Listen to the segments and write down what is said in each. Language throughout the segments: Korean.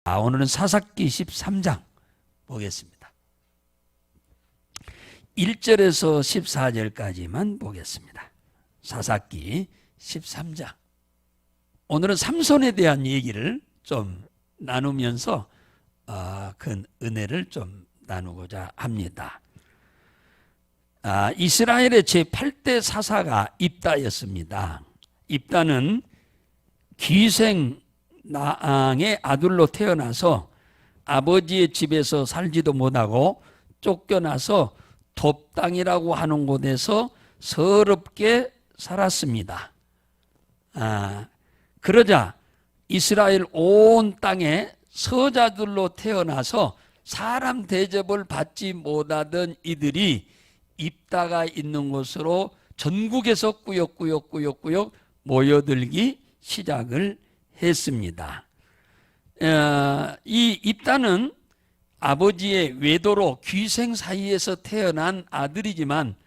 오늘은 사사기 13장 보겠습니다. 1절에서 14절까지만 보겠습니다. 사사기 13장. 오늘은 삼손에 대한 얘기를 좀 나누면서 큰 은혜를 좀 나누고자 합니다. 이스라엘의 제8대 사사가 입다였습니다. 입다는 귀생 나앙의 아들로 태어나서 아버지의 집에서 살지도 못하고 쫓겨나서 돕당이라고 하는 곳에서 서럽게 살았습니다. 그러자 이스라엘 온 땅에 서자들로 태어나서 사람 대접을 받지 못하던 이들이 입다가 있는 곳으로 전국에서 꾸역꾸역 모여들기 시작을 했습니다. 이 입다는 아버지의 외도로 귀생 사이에서 태어난 아들이지만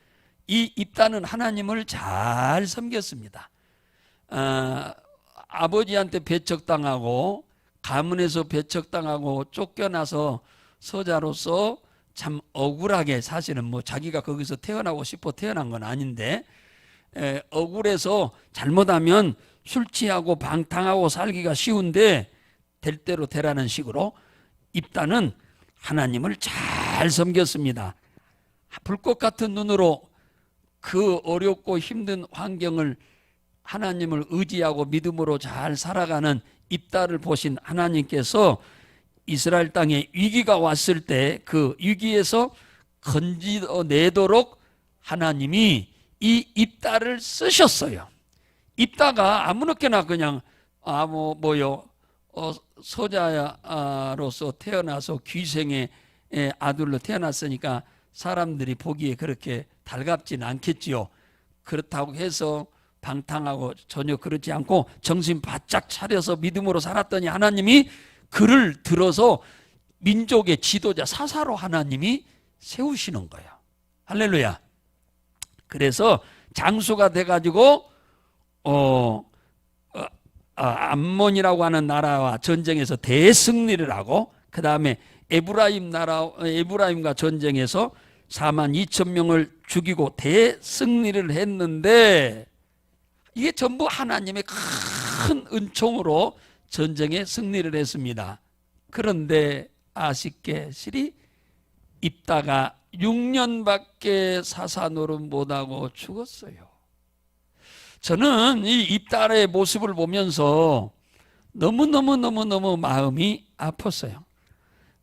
이 입다는 하나님을 잘 섬겼습니다. 아버지한테 배척당하고 가문에서 배척당하고 쫓겨나서 서자로서 참 억울하게, 사실은 자기가 거기서 태어나고 싶어 태어난 건 아닌데 억울해서 잘못하면 술 취하고 방탕하고 살기가 쉬운데 될 대로 되라는 식으로 입다는 하나님을 잘 섬겼습니다. 불꽃 같은 눈으로 그 어렵고 힘든 환경을 하나님을 의지하고 믿음으로 잘 살아가는 입다를 보신 하나님께서 이스라엘 땅에 위기가 왔을 때 그 위기에서 건져내도록 하나님이 이 입다를 쓰셨어요. 입다가 아무렇게나 그냥 서자로서 태어나서 귀생의 아들로 태어났으니까 사람들이 보기에 그렇게 달갑진 않겠지요. 그렇다고 해서 방탕하고 전혀 그렇지 않고 정신 바짝 차려서 믿음으로 살았더니 하나님이 그를 들어서 민족의 지도자 사사로 하나님이 세우시는 거예요. 할렐루야. 그래서 장수가 돼가지고 암몬이라고 하는 나라와 전쟁에서 대승리를 하고, 그 다음에 에브라임과 전쟁에서 4만 2천 명을 죽이고 대승리를 했는데, 이게 전부 하나님의 큰 은총으로 전쟁에 승리를 했습니다. 그런데 아쉽게 실이 입다가 6년밖에 사사 노릇 못하고 죽었어요. 저는 이 입다의 모습을 보면서 너무 마음이 아팠어요.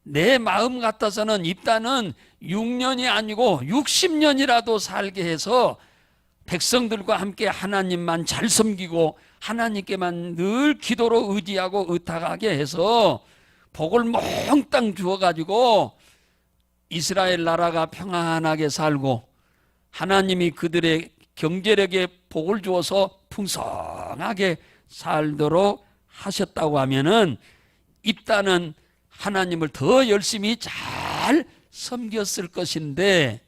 내 마음 같아서는 입다는 6년이 아니고 60년이라도 살게 해서 백성들과 함께 하나님만 잘 섬기고 하나님께만 늘 기도로 의지하고 의탁하게 해서 복을 몽땅 주어가지고 이스라엘 나라가 평안하게 살고 하나님이 그들의 경제력에 복을 주어서 풍성하게 살도록 하셨다고 하면은 입다는 하나님을 더 열심히 잘 섬겼을 것인데,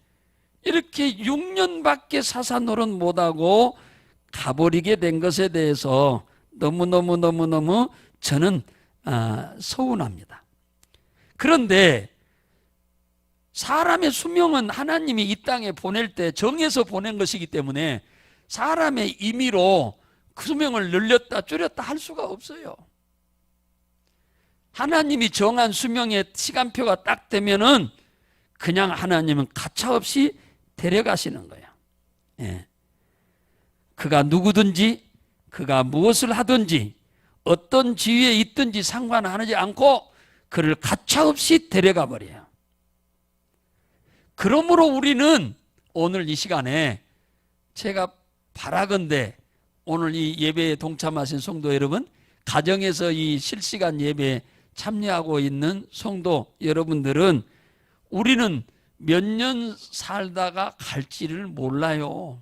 이렇게 6년밖에 사사 노릇 못하고 가버리게 된 것에 대해서 너무 저는 서운합니다. 그런데 사람의 수명은 하나님이 이 땅에 보낼 때 정해서 보낸 것이기 때문에 사람의 임의로 그 수명을 늘렸다 줄였다 할 수가 없어요. 하나님이 정한 수명의 시간표가 딱 되면은 그냥 하나님은 가차없이 데려가시는 거예요. 예. 그가 누구든지 그가 무엇을 하든지 어떤 지위에 있든지 상관하지 않고 그를 가차없이 데려가 버려요. 그러므로 우리는 오늘 이 시간에 제가 바라건대 오늘 이 예배에 동참하신 성도 여러분, 가정에서 이 실시간 예배에 참여하고 있는 성도 여러분들은 우리는 몇 년 살다가 갈지를 몰라요.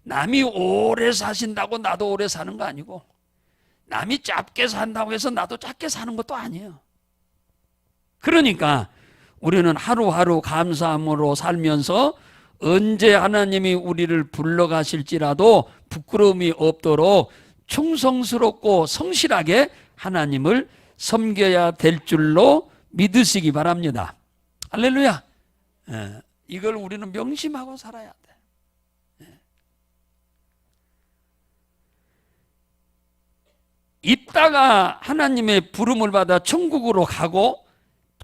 남이 오래 사신다고 나도 오래 사는 거 아니고, 남이 짧게 산다고 해서 나도 짧게 사는 것도 아니에요. 그러니까 우리는 하루하루 감사함으로 살면서 언제 하나님이 우리를 불러가실지라도 부끄러움이 없도록 충성스럽고 성실하게 하나님을 섬겨야 될 줄로 믿으시기 바랍니다. 할렐루야. 이걸 우리는 명심하고 살아야 돼. 입다가 하나님의 부름을 받아 천국으로 가고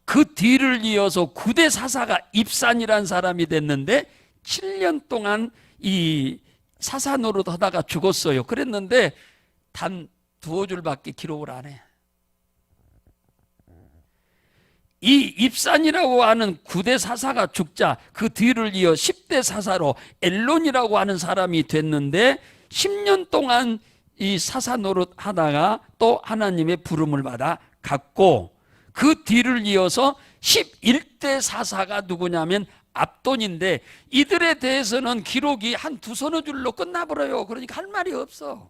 그 뒤를 이어서 구대 사사가 입산이란 사람이 됐는데 7년 동안 이 사사 노릇 하다가 죽었어요. 그랬는데 단 2줄밖에 기록을 안 해. 이 입산이라고 하는 9대 사사가 죽자 그 뒤를 이어 10대 사사로 엘론이라고 하는 사람이 됐는데 10년 동안 이 사사 노릇 하다가 또 하나님의 부름을 받아 갔고 그 뒤를 이어서 11대 사사가 누구냐면 압돈인데 이들에 대해서는 기록이 한 2-3줄로 끝나버려요. 그러니까 할 말이 없어.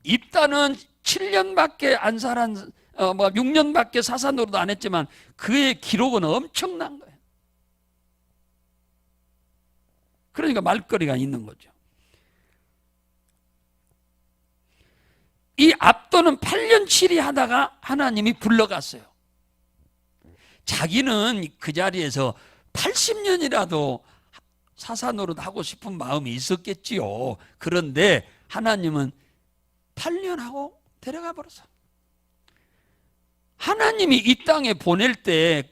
입다는 7년밖에 안 살았, 6년밖에 사사 노릇 안 했지만 그의 기록은 엄청난 거예요. 그러니까 말거리가 있는 거죠. 이 압도는 8년 7위 하다가 하나님이 불러갔어요. 자기는 그 자리에서 80년이라도 사사 노릇 하고 싶은 마음이 있었겠지요. 그런데 하나님은 8년 하고 데려가 버렸어. 하나님이 이 땅에 보낼 때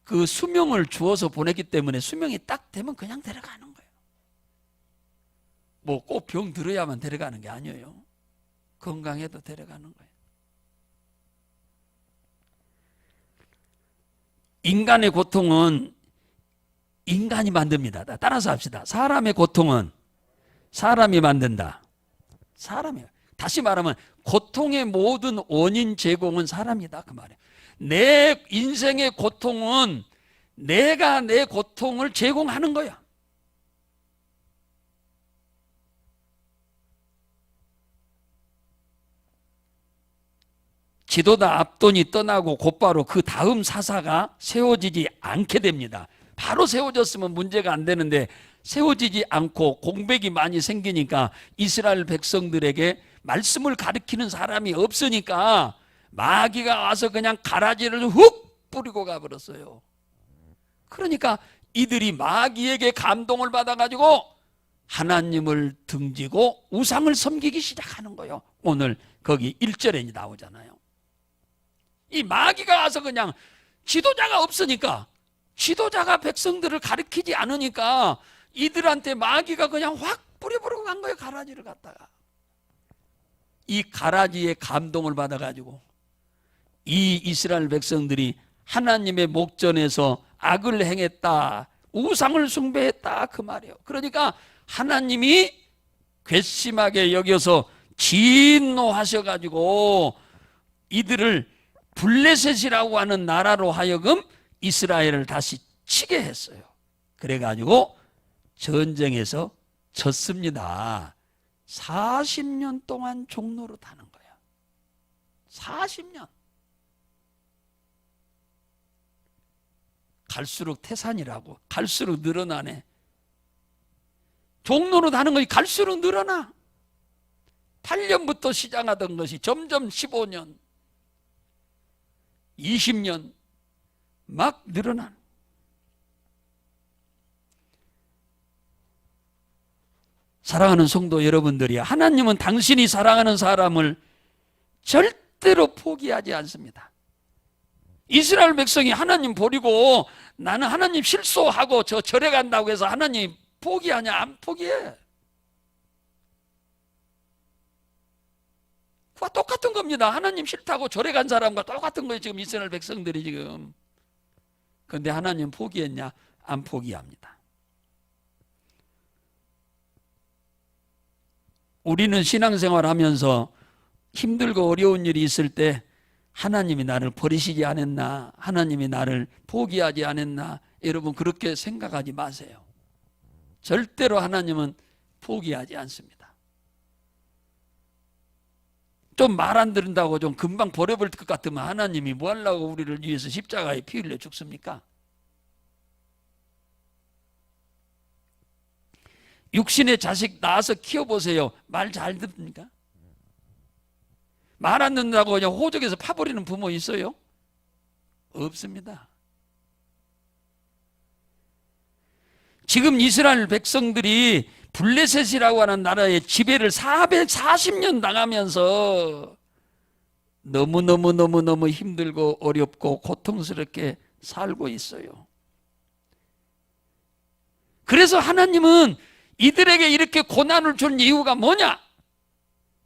그 수명을 주어서 보냈기 때문에 수명이 딱 되면 그냥 데려가는 거예요. 뭐 꼭 병 들어야만 데려가는 게 아니에요. 건강해도 데려가는 거예요. 인간의 고통은 인간이 만듭니다. 따라서 합시다. 사람의 고통은 사람이 만든다. 사람이에요. 다시 말하면 고통의 모든 원인 제공은 사람이다 그 말이에요. 내 인생의 고통은 내가 내 고통을 제공하는 거야. 지도자 압돈이 떠나고 곧바로 그 다음 사사가 세워지지 않게 됩니다. 바로 세워졌으면 문제가 안 되는데 세워지지 않고 공백이 많이 생기니까 이스라엘 백성들에게 말씀을 가르치는 사람이 없으니까 마귀가 와서 그냥 가라지를 훅 뿌리고 가버렸어요. 그러니까 이들이 마귀에게 감동을 받아가지고 하나님을 등지고 우상을 섬기기 시작하는 거예요. 오늘 거기 1절에 나오잖아요. 이 마귀가 와서 그냥 지도자가 없으니까 지도자가 백성들을 가르치지 않으니까 이들한테 마귀가 그냥 확 뿌려버리고 간 거예요. 가라지를 갖다가. 이 가라지에 감동을 받아가지고 이 이스라엘 백성들이 하나님의 목전에서 악을 행했다, 우상을 숭배했다 그 말이에요. 그러니까 하나님이 괘씸하게 여겨서 진노하셔가지고 이들을 블레셋이라고 하는 나라로 하여금 이스라엘을 다시 치게 했어요. 그래가지고 전쟁에서 졌습니다. 40년 동안 종로로 타는 거예요. 40년. 갈수록 태산이라고. 갈수록 늘어나네. 종로로 타는 것이 갈수록 늘어나. 8년부터 시작하던 것이 점점 15년, 20년 막 늘어난. 사랑하는 성도 여러분들이, 하나님은 당신이 사랑하는 사람을 절대로 포기하지 않습니다. 이스라엘 백성이 하나님 버리고 나는 하나님 실소하고 저 절에 간다고 해서 하나님 포기하냐? 안 포기해. 그와 똑같은 겁니다. 하나님 싫다고 절에 간 사람과 똑같은 거예요. 지금 이스라엘 백성들이 지금. 그런데 하나님 포기했냐? 안 포기합니다. 우리는 신앙생활 하면서 힘들고 어려운 일이 있을 때 하나님이 나를 버리시지 않았나, 하나님이 나를 포기하지 않았나, 여러분 그렇게 생각하지 마세요. 절대로 하나님은 포기하지 않습니다. 좀 말 안 들은다고 좀 금방 버려버릴 것 같으면 하나님이 뭐 하려고 우리를 위해서 십자가에 피 흘려 죽습니까? 육신의 자식 낳아서 키워보세요. 말 잘 듣습니까? 말 안 듣는다고 그냥 호적에서 파버리는 부모 있어요? 없습니다. 지금 이스라엘 백성들이 블레셋이라고 하는 나라의 지배를 440년 당하면서 너무너무 힘들고 어렵고 고통스럽게 살고 있어요. 그래서 하나님은 이들에게 이렇게 고난을 준 이유가 뭐냐?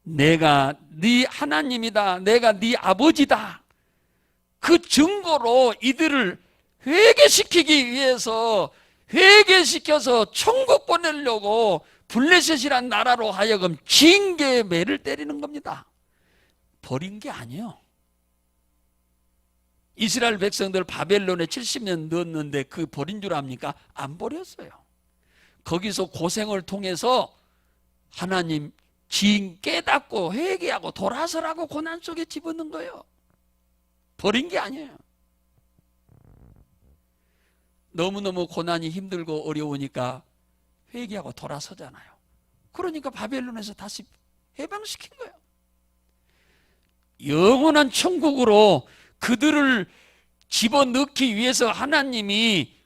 내가 네 하나님이다. 내가 네 아버지다. 그 증거로 이들을 회개시키기 위해서 회개시켜서 천국 보내려고 블레셋이란 나라로 하여금 징계의 매를 때리는 겁니다. 버린 게 아니에요. 이스라엘 백성들 바벨론에 70년 넣었는데 그 버린 줄 압니까? 안 버렸어요. 거기서 고생을 통해서 하나님 징 깨닫고 회개하고 돌아서라고 고난 속에 집어넣은 거예요. 버린 게 아니에요. 너무너무 고난이 힘들고 어려우니까 회개하고 돌아서잖아요. 그러니까 바벨론에서 다시 해방시킨 거예요. 영원한 천국으로 그들을 집어넣기 위해서 하나님이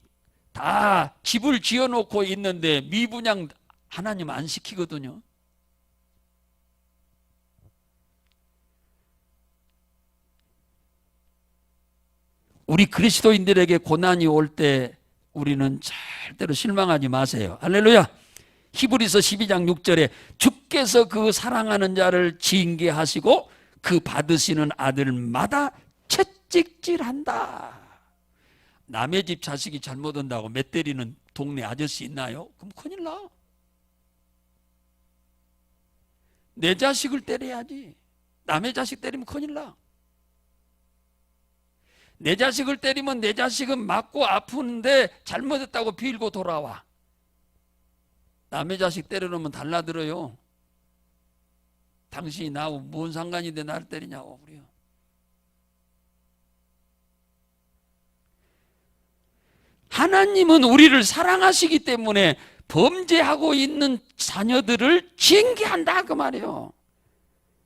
다 집을 지어놓고 있는데 미분양 하나님 안 시키거든요. 우리 그리스도인들에게 고난이 올 때 우리는 절대로 실망하지 마세요. 할렐루야. 히브리서 12장 6절에 주께서 그 사랑하는 자를 징계하시고 그 받으시는 아들마다 채찍질한다. 남의 집 자식이 잘못 온다고 몇 때리는 동네 아저씨 있나요? 그럼 큰일 나. 내 자식을 때려야지. 남의 자식 때리면 큰일 나. 내 자식을 때리면 내 자식은 맞고 아프는데 잘못했다고 빌고 돌아와. 남의 자식 때려놓으면 달라들어요. 당신이 나하고 뭔 상관인데 나를 때리냐고 그래요. 하나님은 우리를 사랑하시기 때문에 범죄하고 있는 자녀들을 징계한다 그 말이에요.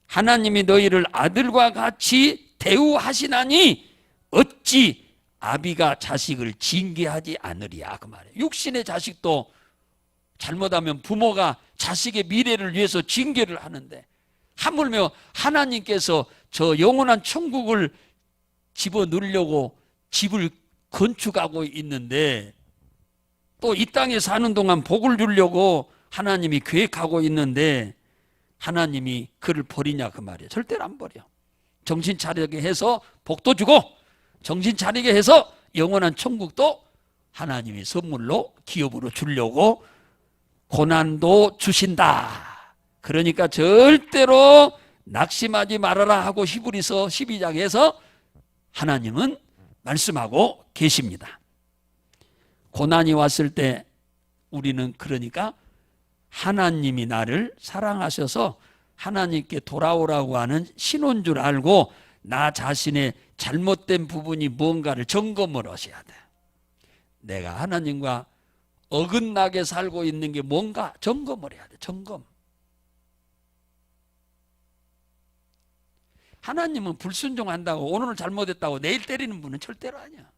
하나님이 너희를 아들과 같이 대우하시나니 어찌 아비가 자식을 징계하지 않으리야 그 말이에요. 육신의 자식도 잘못하면 부모가 자식의 미래를 위해서 징계를 하는데 하물며 하나님께서 저 영원한 천국을 집어넣으려고 집을 건축하고 있는데 또 이 땅에 사는 동안 복을 주려고 하나님이 계획하고 있는데 하나님이 그를 버리냐 그 말이에요. 절대로 안 버려. 정신 차리게 해서 복도 주고 정신 차리게 해서 영원한 천국도 하나님이 선물로 기업으로 주려고 고난도 주신다. 그러니까 절대로 낙심하지 말아라 하고 히브리서 12장에서 하나님은 말씀하고 계십니다. 고난이 왔을 때 우리는 그러니까 하나님이 나를 사랑하셔서 하나님께 돌아오라고 하는 신호인 줄 알고 나 자신의 잘못된 부분이 뭔가를 점검을 하셔야 돼. 내가 하나님과 어긋나게 살고 있는 게 뭔가 점검을 해야 돼. 점검. 하나님은 불순종한다고 오늘 잘못했다고 내일 때리는 분은 절대로 아니야.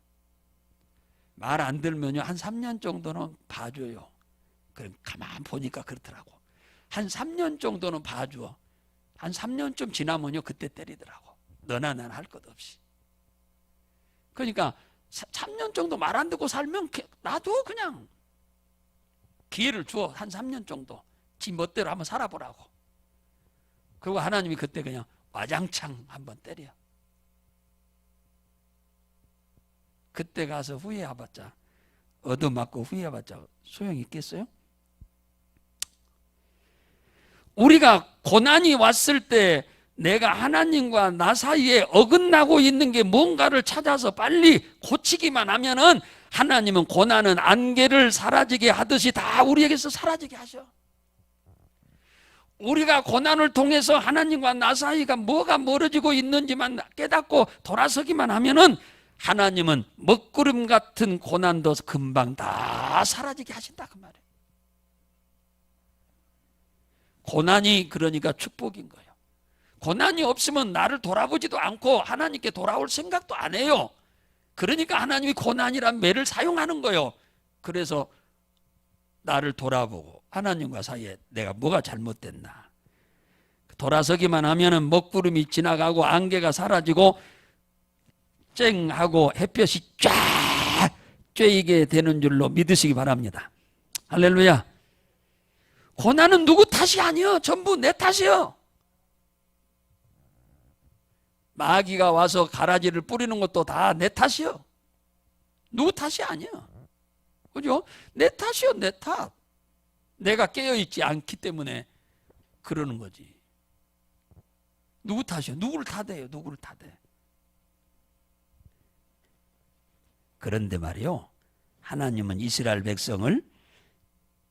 말 안 들면요 한 3년 정도는 봐줘요. 그럼 가만 보니까 그렇더라고. 한 3년 정도는 봐줘. 한 3년쯤 지나면요 그때 때리더라고. 너나 나나 할 것 없이. 그러니까 3년 정도 말 안 듣고 살면 나도 그냥 기회를 줘. 한 3년 정도 지 멋대로 한번 살아보라고. 그리고 하나님이 그때 그냥 와장창 한번 때려. 그때 가서 후회해봤자 얻어맞고 후회해봤자 소용이 있겠어요? 우리가 고난이 왔을 때 내가 하나님과 나 사이에 어긋나고 있는 게 뭔가를 찾아서 빨리 고치기만 하면은 하나님은 고난은 안개를 사라지게 하듯이 다 우리에게서 사라지게 하셔. 우리가 고난을 통해서 하나님과 나 사이가 뭐가 멀어지고 있는지만 깨닫고 돌아서기만 하면은 하나님은 먹구름 같은 고난도 금방 다 사라지게 하신다 그 말이에요. 고난이 그러니까 축복인 거예요. 고난이 없으면 나를 돌아보지도 않고 하나님께 돌아올 생각도 안 해요. 그러니까 하나님이 고난이란 매를 사용하는 거예요. 그래서 나를 돌아보고 하나님과 사이에 내가 뭐가 잘못됐나. 돌아서기만 하면은 먹구름이 지나가고 안개가 사라지고 쨍 하고 햇볕이 쫙 쬐이게 되는 줄로 믿으시기 바랍니다. 할렐루야. 고난은 누구 탓이 아니요. 전부 내 탓이요. 마귀가 와서 가라지를 뿌리는 것도 다 내 탓이요. 누구 탓이 아니야. 그죠? 내 탓이요, 내 탓. 내가 깨어있지 않기 때문에 그러는 거지. 누구 탓이요? 누구를 탓해요? 누구를 탓해? 그런데 말이요, 하나님은 이스라엘 백성을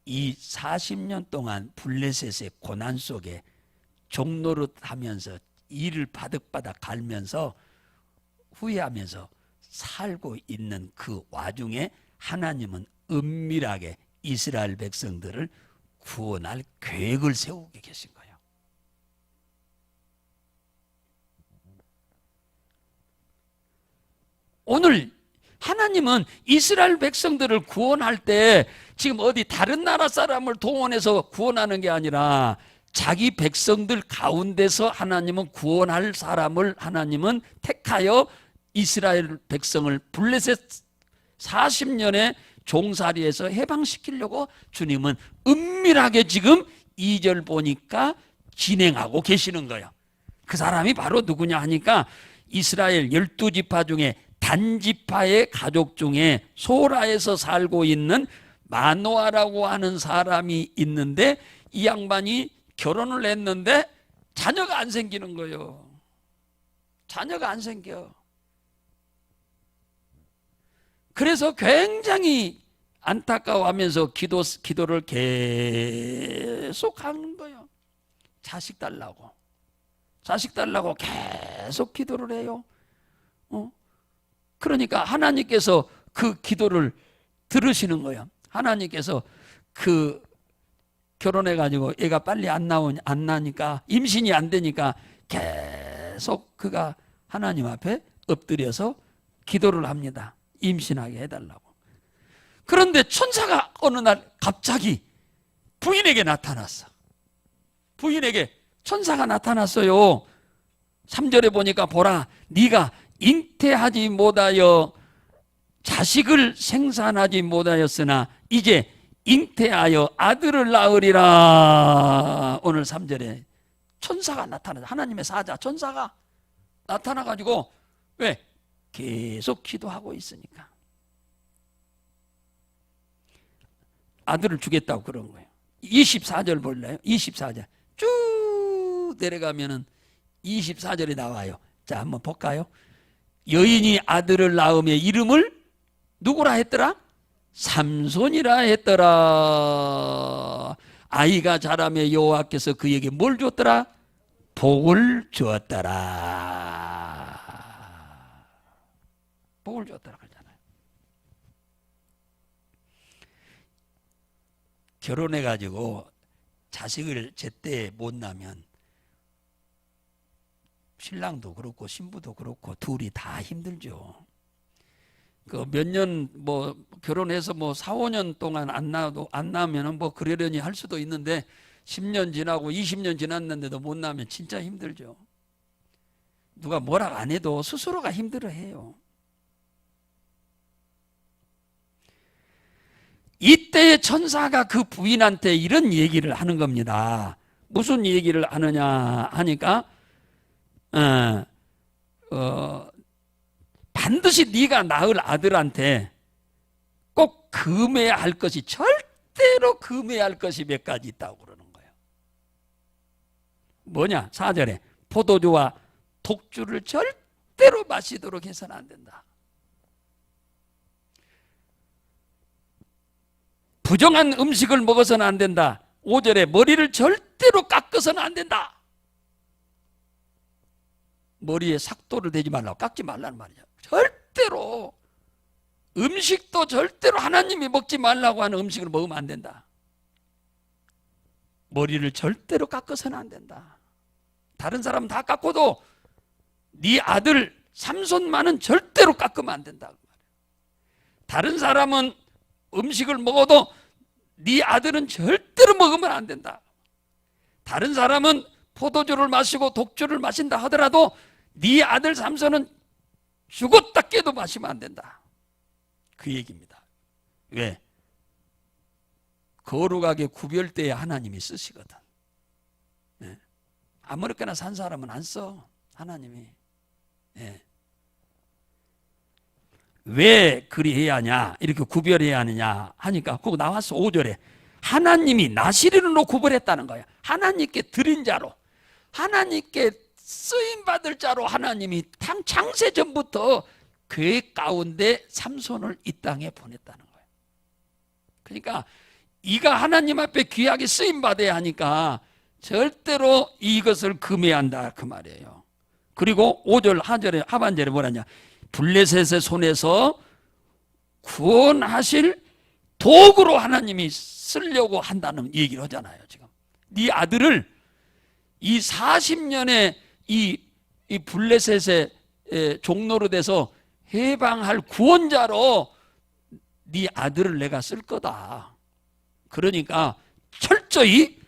이 40년 동안 블레셋의 고난 속에 종노릇 하면서 이를 바득바득 갈면서 후회하면서 살고 있는 그 와중에 하나님은 은밀하게 이스라엘 백성들을 구원할 계획을 세우고 계신 거예요. 오늘 하나님은 이스라엘 백성들을 구원할 때 지금 어디 다른 나라 사람을 동원해서 구원하는 게 아니라 자기 백성들 가운데서 하나님은 구원할 사람을 하나님은 택하여 이스라엘 백성을 블레셋 40년의 종살이에서 해방시키려고 주님은 은밀하게 지금 2절 보니까 진행하고 계시는 거예요. 그 사람이 바로 누구냐 하니까 이스라엘 12지파 중에 단지파의 가족 중에 소라에서 살고 있는 마노아라고 하는 사람이 있는데 이 양반이 결혼을 했는데 자녀가 안 생기는 거예요. 자녀가 안 생겨. 그래서 굉장히 안타까워하면서 기도를 계속 하는 거예요. 자식 달라고. 자식 달라고 계속 기도를 해요. 그러니까 하나님께서 그 기도를 들으시는 거예요. 하나님께서 그 결혼해가지고 애가 빨리 안 나니까 임신이 안 되니까 계속 그가 하나님 앞에 엎드려서 기도를 합니다. 임신하게 해달라고. 그런데 천사가 어느 날 갑자기 부인에게 나타났어. 부인에게 천사가 나타났어요. 3절에 보니까 보라, 네가 잉태하지 못하여 자식을 생산하지 못하였으나 이제 잉태하여 아들을 낳으리라. 오늘 3절에 천사가 나타나서 하나님의 사자 천사가 나타나가지고 왜? 계속 기도하고 있으니까 아들을 주겠다고 그런 거예요. 24절 볼래요? 24절 쭉 내려가면은 24절이 나와요. 자, 한번 볼까요? 여인이 아들을 낳으며 이름을 누구라 했더라? 삼손이라 했더라. 아이가 자라며 여호와께서 그에게 뭘 줬더라? 복을 주었더라. 복을 줬더라 그러잖아요. 결혼해가지고 자식을 제때 못 낳으면 신랑도 그렇고 신부도 그렇고 둘이 다 힘들죠. 그 몇 년 뭐 결혼해서 뭐 4, 5년 동안 안 낳으면은 뭐 그러려니 할 수도 있는데 10년 지나고 20년 지났는데도 못 낳으면 진짜 힘들죠. 누가 뭐라 안 해도 스스로가 힘들어해요. 이때의 천사가 그 부인한테 이런 얘기를 하는 겁니다. 무슨 얘기를 하느냐 하니까 반드시 네가 낳을 아들한테 꼭 금해야 할 것이 절대로 금해야 할 것이 몇 가지 있다고 그러는 거예요. 뭐냐? 4절에 포도주와 독주를 절대로 마시도록 해서는 안 된다. 부정한 음식을 먹어서는 안 된다. 5절에 머리를 절대로 깎아서는 안 된다. 머리에 삭도를 대지 말라고, 깎지 말라는 말이야. 절대로 음식도 절대로 하나님이 먹지 말라고 하는 음식을 먹으면 안 된다. 머리를 절대로 깎아서는 안 된다. 다른 사람은 다 깎고도 네 아들 삼손만은 절대로 깎으면 안 된다. 다른 사람은 음식을 먹어도 네 아들은 절대로 먹으면 안 된다. 다른 사람은 포도주를 마시고 독주를 마신다 하더라도 네 아들 삼손은 죽었다 깨도 마시면 안 된다. 그 얘기입니다. 왜? 거룩하게 구별돼야 하나님이 쓰시거든. 네. 아무렇게나 산 사람은 안 써. 하나님이. 네. 왜 그리해야 하냐, 이렇게 구별해야 하느냐 하니까 그거 나왔어. 5절에 하나님이 나시린으로 구별했다는 거야. 하나님께 드린 자로, 하나님께 쓰임받을 자로 하나님이 창세 전부터 계획 가운데 삼손을 이 땅에 보냈다는 거예요. 그러니까 이가 하나님 앞에 귀하게 쓰임받아야 하니까 절대로 이것을 금해야 한다 그 말이에요. 그리고 5절 하반절에 뭐라냐, 블레셋의 손에서 구원하실 도구로 하나님이 쓰려고 한다는 얘기를 하잖아요. 지금 네 아들을 이 40년의 이 블레셋의 종로로 돼서 해방할 구원자로 네 아들을 내가 쓸 거다. 그러니까 철저히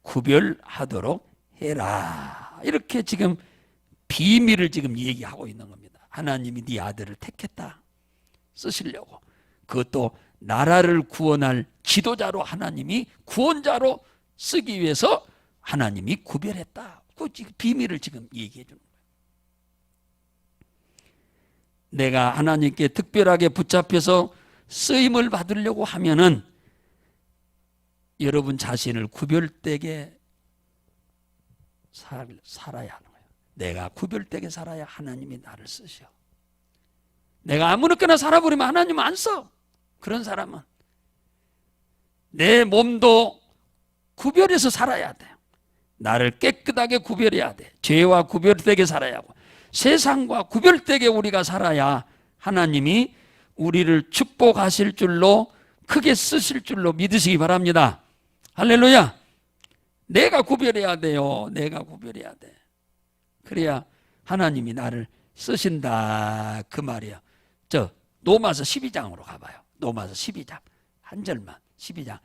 구별하도록 해라. 이렇게 지금 비밀을 지금 얘기하고 있는 겁니다. 하나님이 네 아들을 택했다. 쓰시려고. 그것도 나라를 구원할 지도자로 하나님이 구원자로 쓰기 위해서 하나님이 구별했다. 그 비밀을 지금 얘기해 주는 거예요. 내가 하나님께 특별하게 붙잡혀서 쓰임을 받으려고 하면은 여러분 자신을 구별되게 살아야 하는 거예요. 내가 구별되게 살아야 하나님이 나를 쓰셔. 내가 아무렇게나 살아버리면 하나님은 안 써. 그런 사람은 내 몸도 구별해서 살아야 돼요. 나를 깨끗하게 구별해야 돼. 죄와 구별되게 살아야 하고 세상과 구별되게 우리가 살아야 하나님이 우리를 축복하실 줄로, 크게 쓰실 줄로 믿으시기 바랍니다. 할렐루야. 내가 구별해야 돼요. 내가 구별해야 돼. 그래야 하나님이 나를 쓰신다 그 말이에요. 저 로마서 12장으로 가봐요. 로마서 12장 한 절만, 12장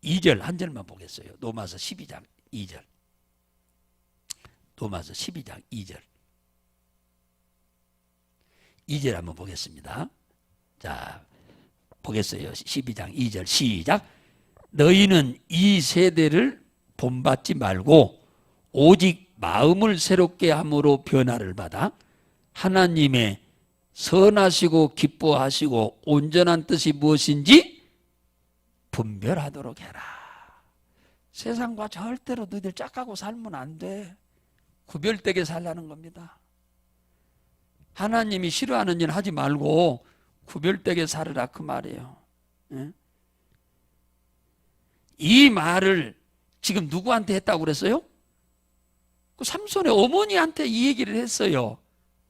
2절 한 절만 보겠어요. 로마서 12장 2절. 로마서 12장 2절. 2절 한번 보겠습니다. 자, 보겠어요. 12장 2절 시작. 너희는 이 세대를 본받지 말고 오직 마음을 새롭게 함으로 변화를 받아 하나님의 선하시고 기뻐하시고 온전한 뜻이 무엇인지 분별하도록 해라. 세상과 절대로 너희들 짝하고 살면 안 돼. 구별되게 살라는 겁니다. 하나님이 싫어하는 일 하지 말고 구별되게 살으라 그 말이에요. 예? 이 말을 지금 누구한테 했다고 그랬어요? 그 삼손의 어머니한테 이 얘기를 했어요.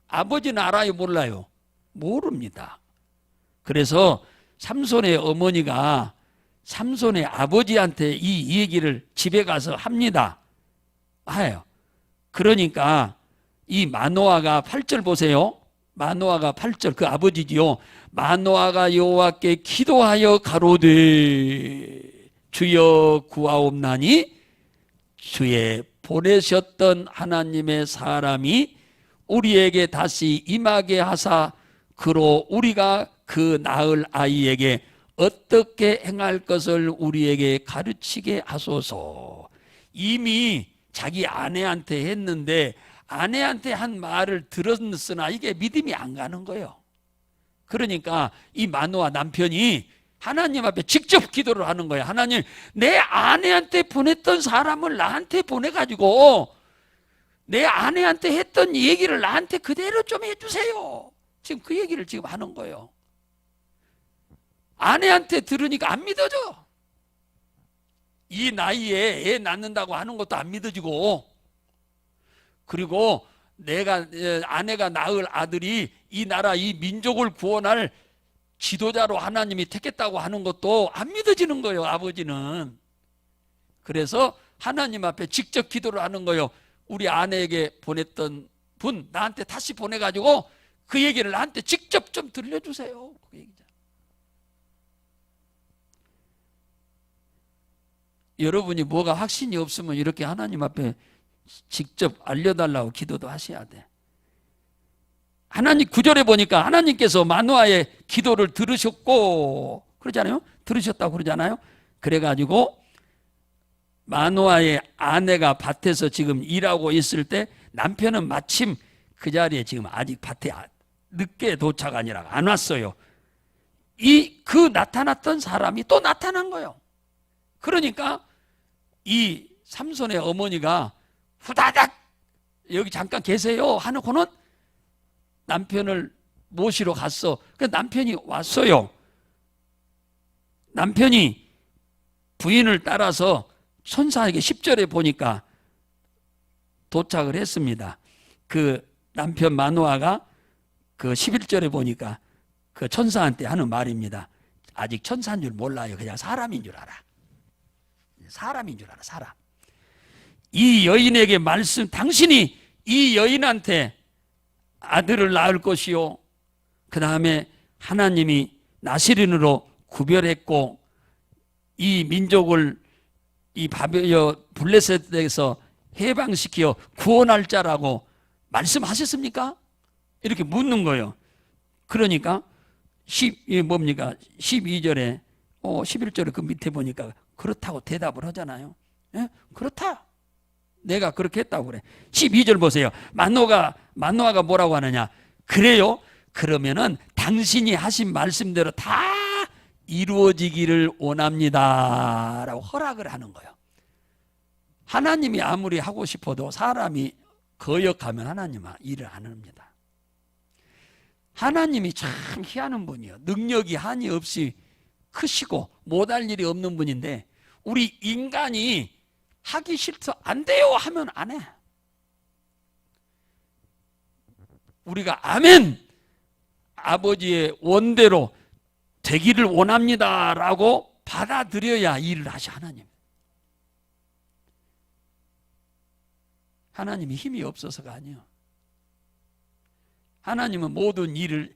아버지는 알아요, 몰라요? 모릅니다. 그래서 삼손의 어머니가 삼손의 아버지한테 이 얘기를 집에 가서 합니다. 해요. 그러니까 이 마노아가 8절 보세요. 마노아가 8절, 그 아버지지요. 마노아가 여호와께 기도하여 가로되 주여 구하옵나니 주의 보내셨던 하나님의 사람이 우리에게 다시 임하게 하사 그로 우리가 그 낳을 아이에게 어떻게 행할 것을 우리에게 가르치게 하소서. 이미 자기 아내한테 했는데 아내한테 한 말을 들었으나 이게 믿음이 안 가는 거예요. 그러니까 이 마노아 남편이 하나님 앞에 직접 기도를 하는 거예요. 하나님, 내 아내한테 보냈던 사람을 나한테 보내가지고 내 아내한테 했던 얘기를 나한테 그대로 좀 해주세요. 지금 그 얘기를 지금 하는 거예요. 아내한테 들으니까 안 믿어져. 이 나이에 애 낳는다고 하는 것도 안 믿어지고, 그리고 아내가 낳을 아들이 이 나라 이 민족을 구원할 지도자로 하나님이 택했다고 하는 것도 안 믿어지는 거예요. 아버지는. 그래서 하나님 앞에 직접 기도를 하는 거예요. 우리 아내에게 보냈던 분 나한테 다시 보내가지고 그 얘기를 나한테 직접 좀 들려주세요. 그 얘기죠. 여러분이 뭐가 확신이 없으면 이렇게 하나님 앞에 직접 알려달라고 기도도 하셔야 돼. 하나님 9절에 보니까 하나님께서 마노아의 기도를 들으셨고 그러잖아요. 들으셨다고 그러잖아요. 그래가지고 마노아의 아내가 밭에서 지금 일하고 있을 때 남편은 마침 그 자리에 지금 아직 밭에 늦게 도착 아니라 안 왔어요. 그 나타났던 사람이 또 나타난 거예요. 그러니까 이 삼손의 어머니가 후다닥 여기 잠깐 계세요 하놓고는 남편을 모시러 갔어. 그 남편이 왔어요. 남편이 부인을 따라서 천사에게 10절에 보니까 도착을 했습니다. 그 남편 마노아가 그 11절에 보니까 그 천사한테 하는 말입니다. 아직 천사인 줄 몰라요. 그냥 사람인 줄 알아. 사람인 줄 알아. 사람. 이 여인에게 당신이 이 여인한테 아들을 낳을 것이요. 그 다음에 하나님이 나시린으로 구별했고 이 민족을 이 블레셋에서 해방시켜 구원할 자라고 말씀하셨습니까? 이렇게 묻는 거예요. 그러니까 12절에 11절에 그 밑에 보니까 그렇다고 대답을 하잖아요. 예? 그렇다. 내가 그렇게 했다고 그래. 12절 보세요. 마노아가 뭐라고 하느냐? 그래요? 그러면은 당신이 하신 말씀대로 다 이루어지기를 원합니다 라고 허락을 하는 거예요. 하나님이 아무리 하고 싶어도 사람이 거역하면 하나님은 일을 안 합니다. 하나님이 참 희한한 분이에요. 능력이 한이 없이 크시고 못할 일이 없는 분인데 우리 인간이 하기 싫어 안 돼요 하면 안 해. 우리가 아멘 아버지의 원대로 되기를 원합니다 라고 받아들여야 일을 하셔. 하나님이 힘이 없어서가 아니에요. 하나님은 모든 일을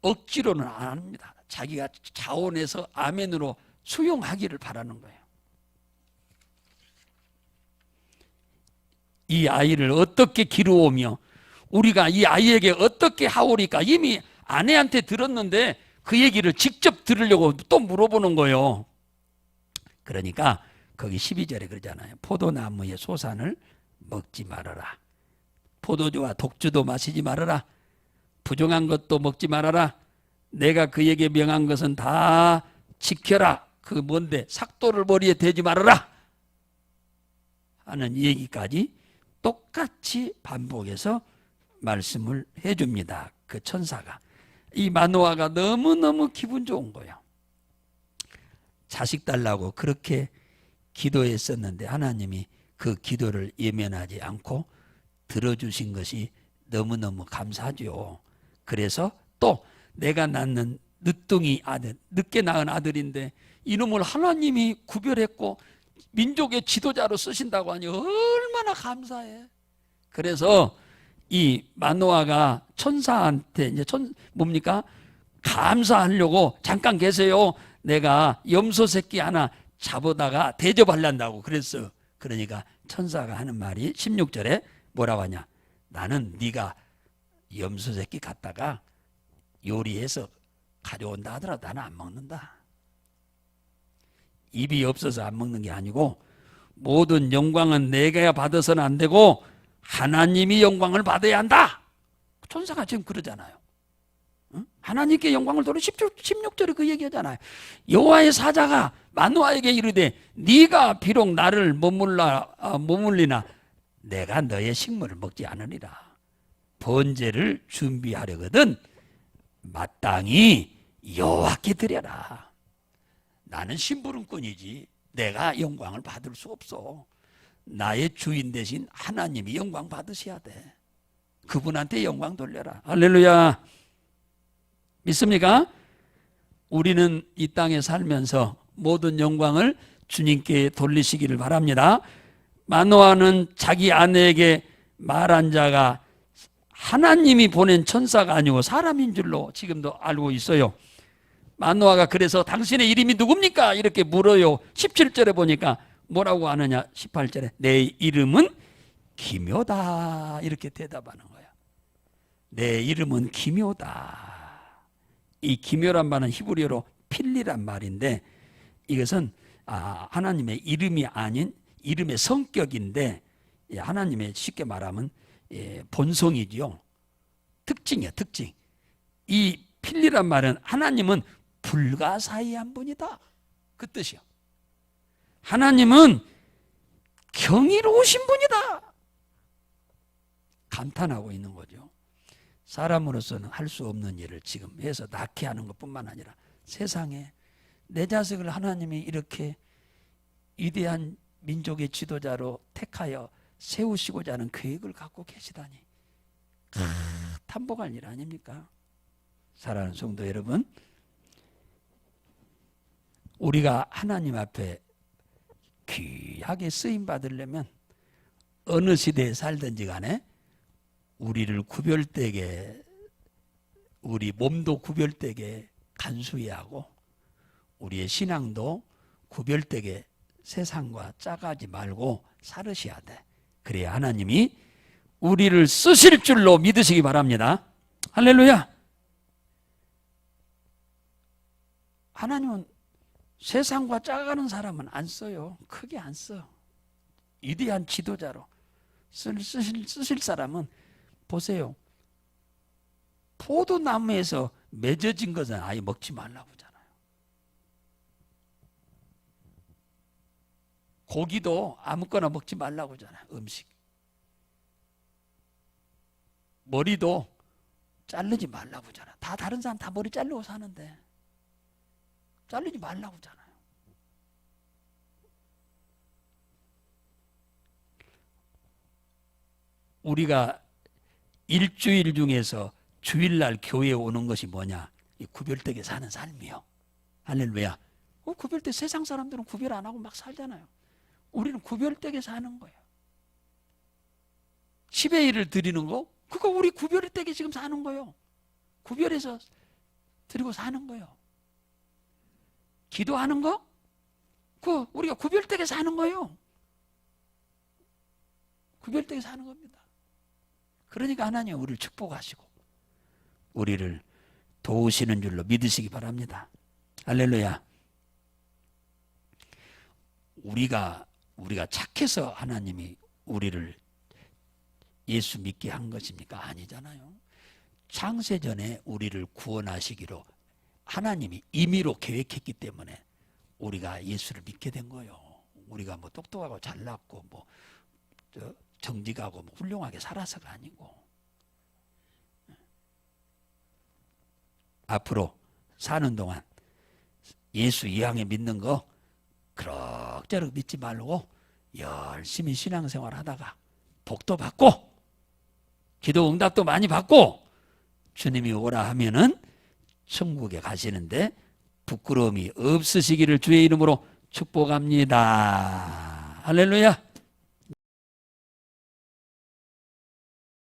억지로는 안 합니다. 자기가 자원해서 아멘으로 수용하기를 바라는 거예요. 이 아이를 어떻게 기르오며 우리가 이 아이에게 어떻게 하오리까 이미 아내한테 들었는데 그 얘기를 직접 들으려고 또 물어보는 거예요. 그러니까 거기 12절에 그러잖아요. 포도나무의 소산을 먹지 말아라. 포도주와 독주도 마시지 말아라. 부정한 것도 먹지 말아라. 내가 그에게 명한 것은 다 지켜라. 그 뭔데? 삭도를 머리에 대지 말아라 하는 얘기까지 똑같이 반복해서 말씀을 해줍니다. 그 천사가. 이 마노아가 너무너무 기분 좋은 거예요. 자식 달라고 그렇게 기도했었는데 하나님이 그 기도를 예면하지 않고 들어주신 것이 너무너무 감사하죠. 그래서 또 내가 낳는 늦둥이 아들, 늦게 낳은 아들인데 이놈을 하나님이 구별했고 민족의 지도자로 쓰신다고 하니 얼마나 감사해. 그래서 이 마노아가 천사한테 이제 뭡니까? 감사하려고 잠깐 계세요. 내가 염소 새끼 하나 잡아다가 대접하려고 그랬어. 그러니까 천사가 하는 말이 16절에 뭐라고 하냐? 나는 네가 염소 새끼 갖다가 요리해서 가져온다 하더라도 나는 안 먹는다. 입이 없어서 안 먹는 게 아니고 모든 영광은 내가 받아서는 안 되고 하나님이 영광을 받아야 한다. 천사가 지금 그러잖아요. 응? 하나님께 영광을 돌려 16절에 그 얘기하잖아요. 여호와의 사자가 마노아에게 이르되 네가 비록 나를 머물리나 내가 너의 식물을 먹지 않으리라. 번제를 준비하려거든 마땅히 여호와께 드려라. 나는 심부름꾼이지 내가 영광을 받을 수 없어. 나의 주인 대신 하나님이 영광 받으셔야 돼. 그분한테 영광 돌려라. 할렐루야. 믿습니까? 우리는 이 땅에 살면서 모든 영광을 주님께 돌리시기를 바랍니다. 마노아는 자기 아내에게 말한 자가 하나님이 보낸 천사가 아니고 사람인 줄로 지금도 알고 있어요. 마노아가 그래서 당신의 이름이 누굽니까? 이렇게 물어요. 17절에 보니까 뭐라고 하느냐? 18절에 내 이름은 기묘다 이렇게 대답하는 거야. 내 이름은 기묘다. 이 기묘란 말은 히브리어로 필리란 말인데 이것은 하나님의 이름이 아닌 이름의 성격인데 하나님의 쉽게 말하면 본성이지요. 특징이야, 특징. 이 필리란 말은 하나님은 불가사의한 분이다. 그 뜻이요. 하나님은 경이로우신 분이다. 감탄하고 있는 거죠. 사람으로서는 할 수 없는 일을 지금 해서 낳게 하는 것뿐만 아니라 세상에 내 자식을 하나님이 이렇게 위대한 민족의 지도자로 택하여 세우시고자 하는 계획을 갖고 계시다니 탐복할 일 아닙니까? 사랑하는 성도 여러분, 우리가 하나님 앞에 귀하게 쓰임 받으려면 어느 시대에 살든지 간에 우리를 구별되게, 우리 몸도 구별되게 간수해야 하고 우리의 신앙도 구별되게 세상과 짜가지 말고 살으셔야 돼. 그래야 하나님이 우리를 쓰실 줄로 믿으시기 바랍니다. 할렐루야. 하나님은 세상과 짜가는 사람은 안 써요. 크게 안 써. 위대한 지도자로 쓰실 사람은 보세요. 포도나무에서 맺어진 것은 아예 먹지 말라고 하잖아요. 고기도 아무거나 먹지 말라고 하잖아요. 음식. 머리도 자르지 말라고 하잖아요. 다 다른 사람 다 머리 자르고 사는데 자르지 말라고 하잖아요. 우리가 일주일 중에서 주일날 교회에 오는 것이 뭐냐? 이 구별되게 사는 삶이요. 할렐루야. 구별되게 세상 사람들은 구별 안 하고 막 살잖아요. 우리는 구별되게 사는 거예요. 10의 1을 드리는 거, 그거 우리 구별되게 지금 사는 거예요. 구별해서 드리고 사는 거예요. 기도하는 거, 그 우리가 구별되게 사는 거예요. 구별되게 사는 겁니다. 그러니까 하나님 우리를 축복하시고 우리를 도우시는 줄로 믿으시기 바랍니다. 할렐루야. 우리가 착해서 하나님이 우리를 예수 믿게 한 것입니까? 아니잖아요. 창세전에 우리를 구원하시기로 하나님이 임의로 계획했기 때문에 우리가 예수를 믿게 된 거예요. 우리가 뭐 똑똑하고 잘났고 뭐 정직하고 뭐 훌륭하게 살아서가 아니고 앞으로 사는 동안 예수 이항에 믿는 거 그럭저럭 믿지 말고 열심히 신앙생활 하다가 복도 받고 기도 응답도 많이 받고 주님이 오라 하면은 천국에 가시는데 부끄러움이 없으시기를 주의 이름으로 축복합니다. 할렐루야.